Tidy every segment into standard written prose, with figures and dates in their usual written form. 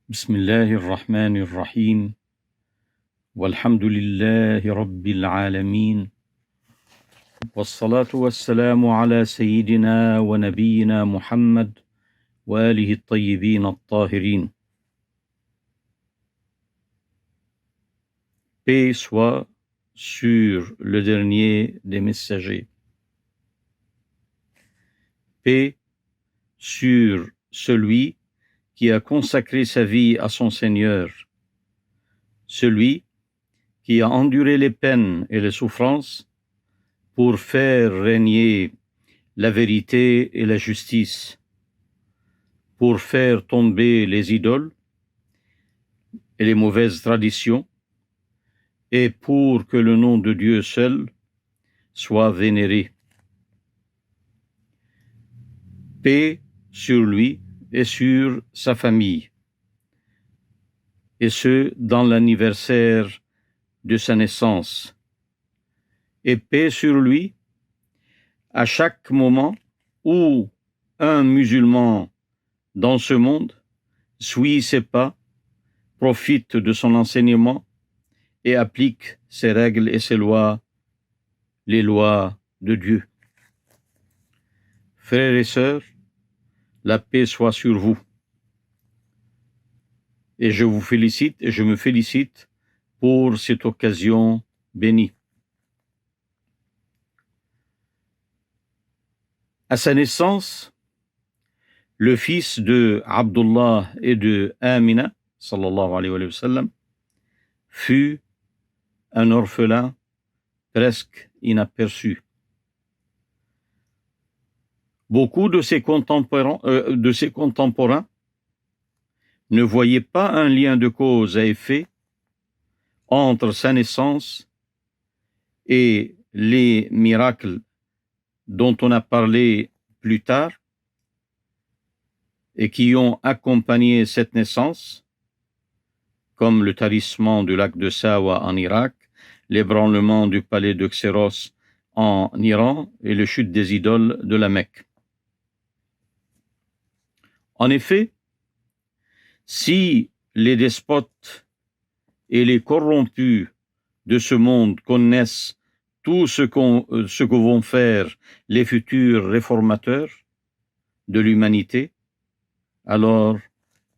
بسم الله الرحمن الرحيم والحمد لله رب العالمين والصلاة والسلام على سيدنا ونبينا محمد وآله الطيبين الطاهرين. Paix soit sur le dernier des messagers. Paix sur celui qui a consacré sa vie à son Seigneur, celui qui a enduré les peines et les souffrances pour faire régner la vérité et la justice, pour faire tomber les idoles et les mauvaises traditions, et pour que le nom de Dieu seul soit vénéré. Paix sur lui et sur sa famille, et ce, dans l'anniversaire de sa naissance, et paix sur lui à chaque moment où un musulman dans ce monde suit ses pas, profite de son enseignement et applique ses règles et ses lois, les lois de Dieu. Frères et sœurs, la paix soit sur vous. Et je vous félicite et je me félicite pour cette occasion bénie. À sa naissance, le fils de Abdullah et de Amina, sallallahu alayhi wa sallam, fut un orphelin presque inaperçu. Beaucoup de ses contemporains ne voyaient pas un lien de cause à effet entre sa naissance et les miracles dont on a parlé plus tard et qui ont accompagné cette naissance, comme le tarissement du lac de Sawa en Irak, l'ébranlement du palais de Xéros en Iran et la chute des idoles de la Mecque. En effet, si les despotes et les corrompus de ce monde connaissent tout ce que vont faire les futurs réformateurs de l'humanité, alors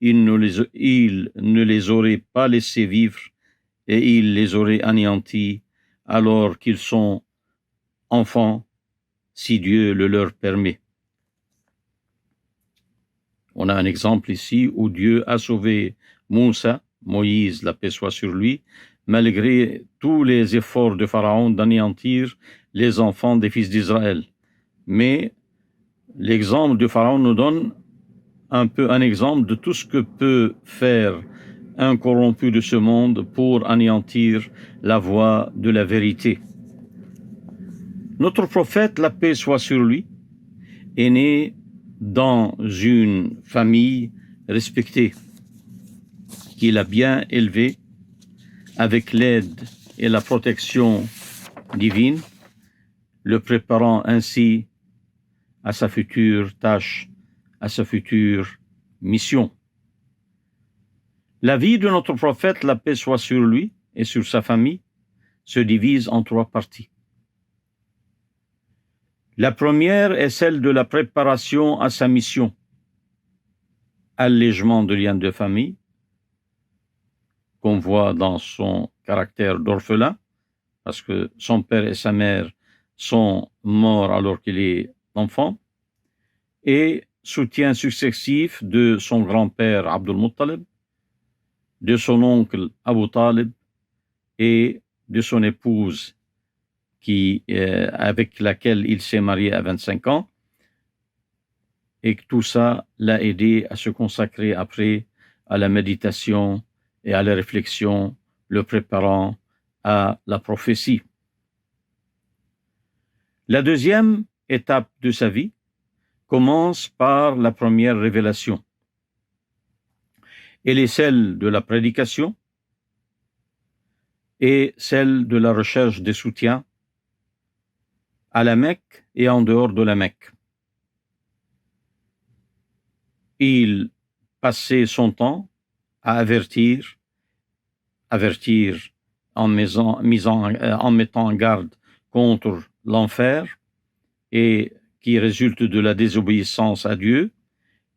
ils ne les auraient pas laissés vivre et ils les auraient anéantis alors qu'ils sont enfants, si Dieu le leur permet. On a un exemple ici où Dieu a sauvé Moussa, Moïse, la paix soit sur lui, malgré tous les efforts de Pharaon d'anéantir les enfants des fils d'Israël. Mais l'exemple de Pharaon nous donne un exemple de tout ce que peut faire un corrompu de ce monde pour anéantir la voie de la vérité. Notre prophète, la paix soit sur lui, est né dans une famille respectée, qu'il a bien élevée avec l'aide et la protection divine, le préparant ainsi à sa future tâche, à sa future mission. La vie de notre prophète, la paix soit sur lui et sur sa famille, se divise en 3 parties. La première est celle de la préparation à sa mission, allègement de liens de famille, qu'on voit dans son caractère d'orphelin, parce que son père et sa mère sont morts alors qu'il est enfant, et soutien successif de son grand-père Abdul Muttalib, de son oncle Abu Talib et de son épouse avec laquelle il s'est marié à 25 ans, et que tout ça l'a aidé à se consacrer après à la méditation et à la réflexion, le préparant à la prophétie. La deuxième étape de sa vie commence par la première révélation. Elle est celle de la prédication et celle de la recherche des soutiens à la Mecque et en dehors de la Mecque. Il passait son temps à avertir en mettant en garde contre l'enfer et qui résulte de la désobéissance à Dieu,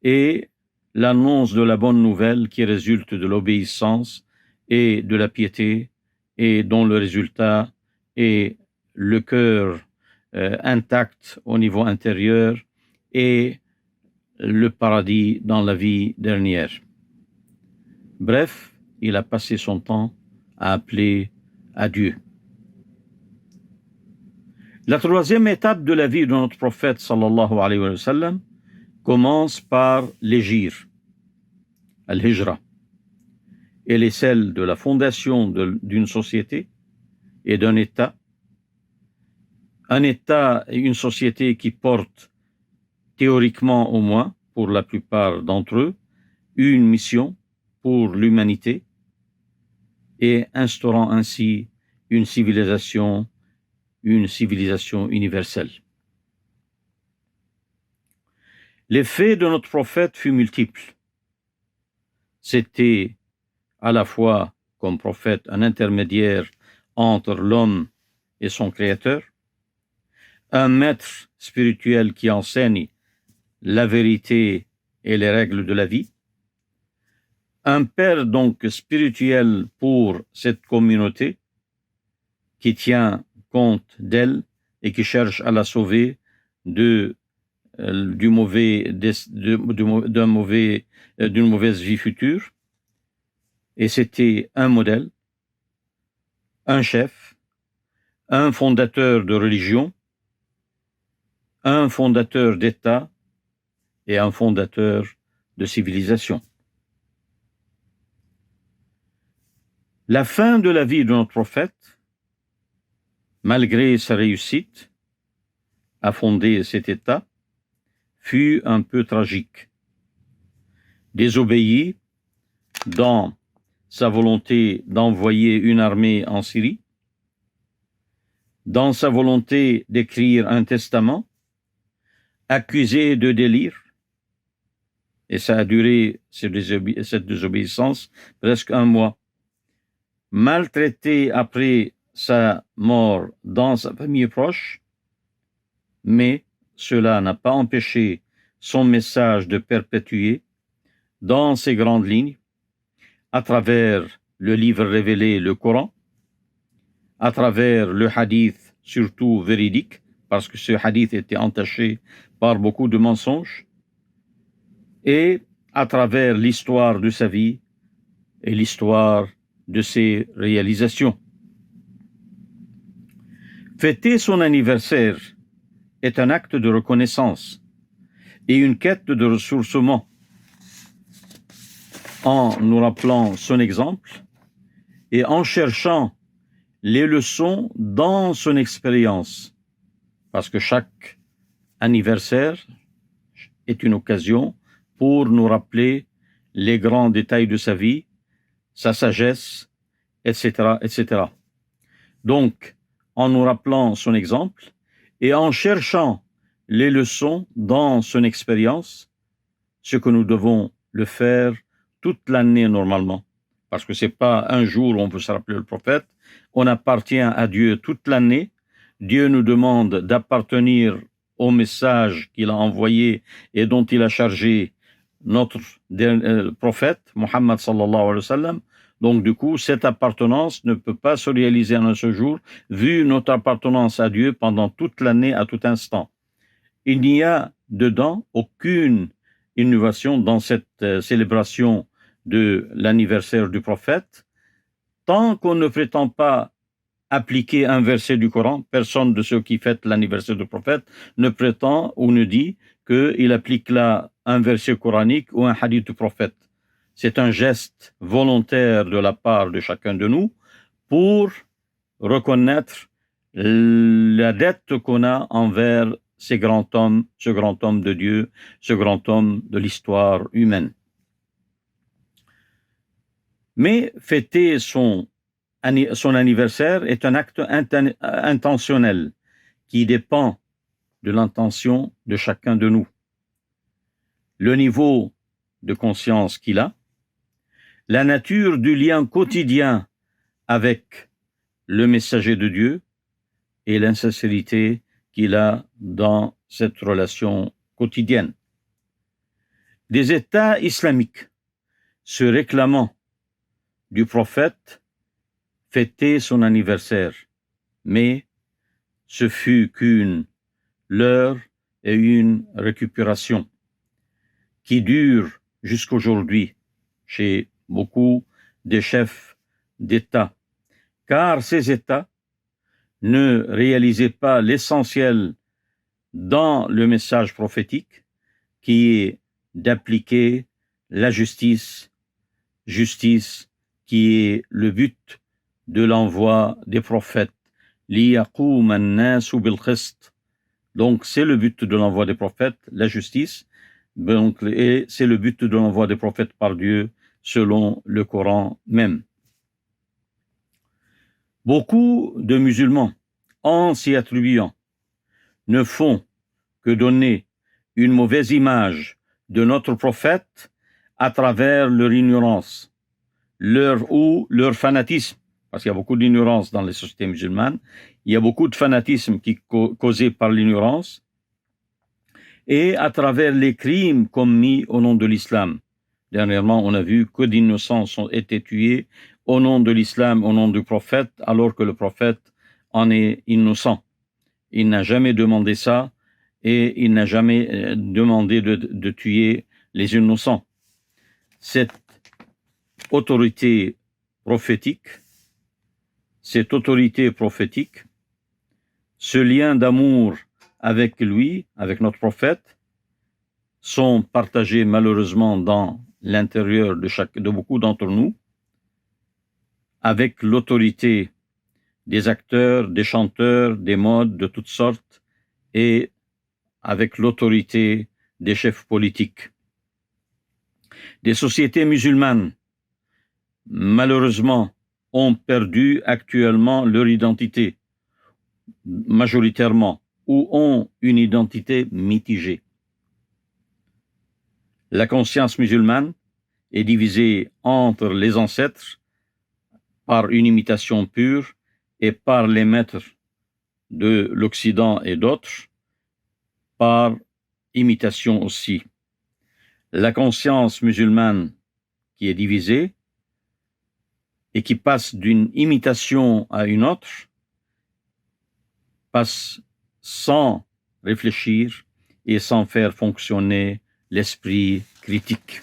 et l'annonce de la bonne nouvelle qui résulte de l'obéissance et de la piété, et dont le résultat est le cœur intact au niveau intérieur et le paradis dans la vie dernière. Bref, il a passé son temps à appeler à Dieu. La troisième étape de la vie de notre prophète sallallahu alayhi wa sallam commence par l'hégire, al-hijra. Elle est celle de la fondation d'une société et d'un État. Un État et une société qui portent, théoriquement au moins, pour la plupart d'entre eux, une mission pour l'humanité et instaurant ainsi une civilisation universelle. L'effet de notre prophète fut multiple. C'était à la fois, comme prophète, un intermédiaire entre l'homme et son créateur, un maître spirituel qui enseigne la vérité et les règles de la vie, un père donc spirituel pour cette communauté qui tient compte d'elle et qui cherche à la sauver d'une mauvaise vie future. Et c'était un modèle, un chef, un fondateur de religion, un fondateur d'État et un fondateur de civilisation. La fin de la vie de notre prophète, malgré sa réussite à fonder cet État, fut un peu tragique. Désobéi dans sa volonté d'envoyer une armée en Syrie, dans sa volonté d'écrire un testament, accusé de délire, et ça a duré, cette désobéissance, presque un mois. Maltraité après sa mort dans sa famille proche, mais cela n'a pas empêché son message de perpétuer dans ses grandes lignes, à travers le livre révélé, le Coran, à travers le hadith, surtout véridique, parce que ce hadith était entaché par beaucoup de mensonges, et à travers l'histoire de sa vie et l'histoire de ses réalisations. Fêter son anniversaire est un acte de reconnaissance et une quête de ressourcement en nous rappelant son exemple et en cherchant les leçons dans son expérience, parce que chaque anniversaire est une occasion pour nous rappeler les grands détails de sa vie, sa sagesse, etc., etc. Donc, en nous rappelant son exemple et en cherchant les leçons dans son expérience, ce que nous devons le faire toute l'année normalement, parce que c'est pas un jour où on peut se rappeler le prophète, on appartient à Dieu toute l'année. Dieu nous demande d'appartenir au message qu'il a envoyé et dont il a chargé notre prophète, Muhammad sallallahu alayhi wa sallam. Donc du coup, cette appartenance ne peut pas se réaliser en un seul jour, vu notre appartenance à Dieu pendant toute l'année, à tout instant. Il n'y a dedans aucune innovation dans cette célébration de l'anniversaire du prophète. Tant qu'on ne prétend pas appliquer un verset du Coran, personne de ceux qui fêtent l'anniversaire du prophète ne prétend ou ne dit qu'il applique là un verset coranique ou un hadith du prophète. C'est un geste volontaire de la part de chacun de nous pour reconnaître la dette qu'on a envers ce grand homme de Dieu, ce grand homme de l'histoire humaine. Mais fêter son anniversaire est un acte intentionnel qui dépend de l'intention de chacun de nous. Le niveau de conscience qu'il a, la nature du lien quotidien avec le messager de Dieu et l'insincérité qu'il a dans cette relation quotidienne. Des États islamiques se réclamant du prophète fêtaient son anniversaire, mais ce fut qu'une leurre et une récupération qui dure jusqu'aujourd'hui chez beaucoup de chefs d'État, car ces États ne réalisaient pas l'essentiel dans le message prophétique qui est d'appliquer la justice qui est le but de l'envoi des prophètes. لِيَقُومَ النَّاسُ بِالْقِسْطِ. Donc c'est le but de l'envoi des prophètes, la justice, donc, et c'est le but de l'envoi des prophètes par Dieu selon le Coran même. Beaucoup de musulmans, en s'y attribuant, ne font que donner une mauvaise image de notre prophète à travers leur ignorance, leur fanatisme, parce qu'il y a beaucoup d'ignorance dans les sociétés musulmanes, il y a beaucoup de fanatisme qui est causé par l'ignorance, et à travers les crimes commis au nom de l'islam. Dernièrement, on a vu que d'innocents ont été tués au nom de l'islam, au nom du prophète, alors que le prophète en est innocent. Il n'a jamais demandé ça et il n'a jamais demandé de tuer les innocents. Cette autorité prophétique, ce lien d'amour avec lui, avec notre prophète, sont partagés malheureusement dans l'intérieur de beaucoup d'entre nous, avec l'autorité des acteurs, des chanteurs, des modes de toutes sortes, et avec l'autorité des chefs politiques. Des sociétés musulmanes, malheureusement, ont perdu actuellement leur identité, majoritairement, ou ont une identité mitigée. La conscience musulmane est divisée entre les ancêtres par une imitation pure et par les maîtres de l'Occident et d'autres par imitation aussi. La conscience musulmane qui est divisée et qui passe d'une imitation à une autre passe sans réfléchir et sans faire fonctionner l'esprit critique.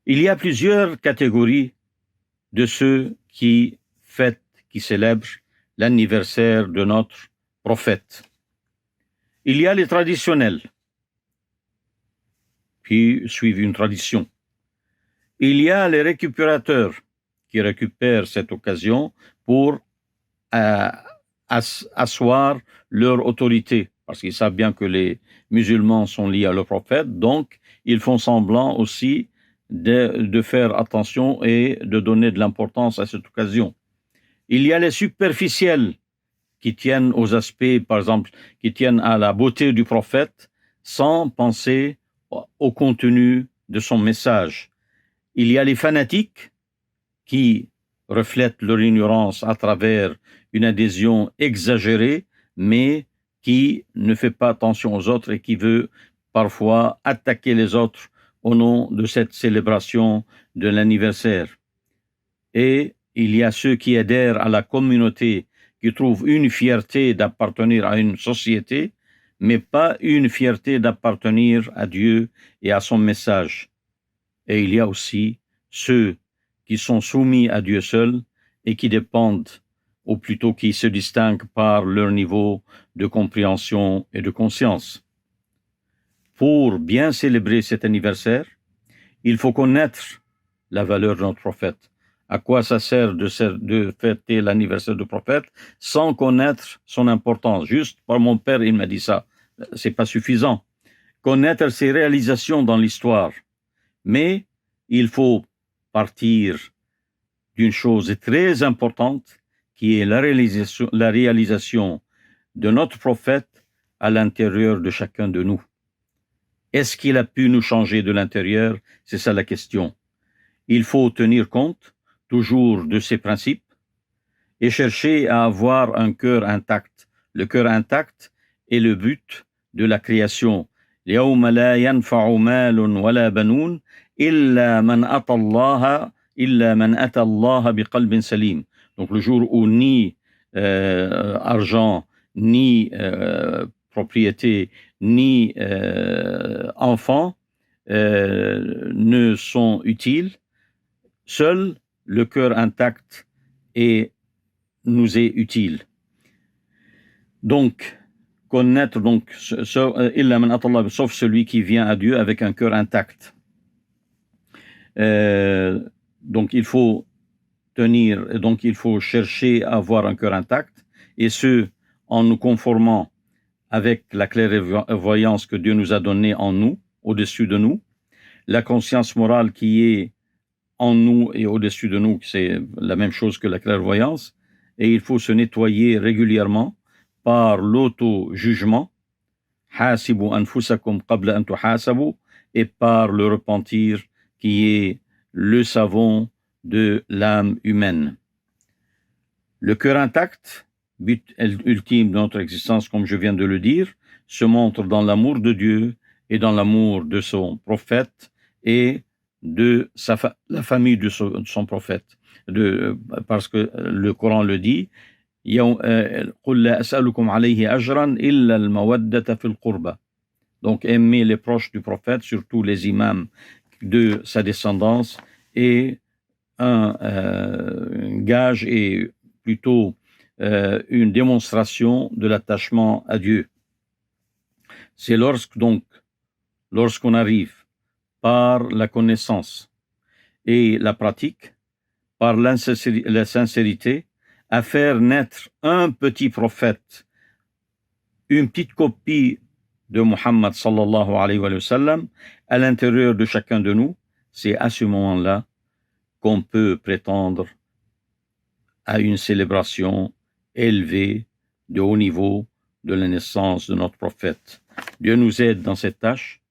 Il y a plusieurs catégories de ceux qui célèbrent l'anniversaire de notre prophète. Il y a les traditionnels qui suivent une tradition. Il y a les récupérateurs qui récupèrent cette occasion pour asseoir leur autorité, parce qu'ils savent bien que les musulmans sont liés à leur prophète, donc ils font semblant aussi de faire attention et de donner de l'importance à cette occasion. Il y a les superficiels qui tiennent aux aspects, par exemple, qui tiennent à la beauté du prophète sans penser au contenu de son message. Il y a les fanatiques qui reflètent leur ignorance à travers une adhésion exagérée, mais qui ne fait pas attention aux autres et qui veut parfois attaquer les autres au nom de cette célébration de l'anniversaire. Et il y a ceux qui adhèrent à la communauté, qui trouvent une fierté d'appartenir à une société, mais pas une fierté d'appartenir à Dieu et à son message. Et il y a aussi ceux qui sont soumis à Dieu seul et qui dépendent, ou plutôt qui se distinguent par leur niveau de compréhension et de conscience. Pour bien célébrer cet anniversaire, il faut connaître la valeur de notre prophète. À quoi ça sert de fêter l'anniversaire du prophète sans connaître son importance? Juste par mon père, il m'a dit ça. C'est pas suffisant. Connaître ses réalisations dans l'histoire. Mais il faut partir d'une chose très importante qui est la réalisation de notre prophète à l'intérieur de chacun de nous. Est-ce qu'il a pu nous changer de l'intérieur? C'est ça la question. Il faut tenir compte toujours de ces principes et chercher à avoir un cœur intact. Le cœur intact est le but de la création. يوم لا ينفع مال ولا بنون إلا من أتى الله بقلب سليم. Donc le jour où ni argent, ni propriété, ni enfants ne sont utiles, seul le cœur intact nous est utile. Donc, connaître sauf celui qui vient à Dieu avec un cœur intact. Donc il faut chercher à avoir un cœur intact, et ce, en nous conformant avec la clairvoyance que Dieu nous a donnée en nous, au-dessus de nous, la conscience morale qui est en nous et au-dessus de nous, c'est la même chose que la clairvoyance, et il faut se nettoyer régulièrement par l'auto-jugement, حاسبوا أنفسكم قبل أن تحاسبوا, et par le repentir qui est le savon de l'âme humaine. Le cœur intact, but ultime de notre existence, comme je viens de le dire, se montre dans l'amour de Dieu et dans l'amour de son prophète et de la famille de son prophète. Parce que le Coran le dit, قُلْ لَا أَسْأَلُكُمْ عَلَيْهِ أَجْرًا إِلَّا الْمَوَدَّةَ فِي الْقُرْبَى. Donc aimer les proches du prophète, surtout les imams de sa descendance, est un gage et plutôt une démonstration de l'attachement à Dieu. C'est lorsqu'on arrive par la connaissance et la pratique, par la sincérité, à faire naître un petit prophète, une petite copie de Muhammad sallallahu alayhi wa sallam à l'intérieur de chacun de nous, c'est à ce moment-là qu'on peut prétendre à une célébration élevée de haut niveau de la naissance de notre prophète. Dieu nous aide dans cette tâche.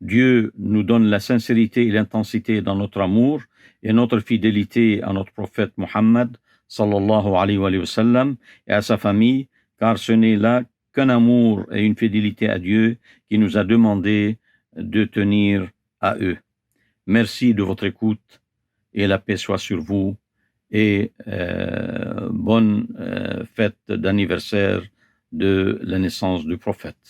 Dieu nous donne la sincérité et l'intensité dans notre amour et notre fidélité à notre prophète Muhammad sallallahu alayhi wa sallam et à sa famille, car ce n'est là qu'un amour et une fidélité à Dieu qui nous a demandé de tenir à eux. Merci de votre écoute et la paix soit sur vous et bonne fête d'anniversaire de la naissance du prophète.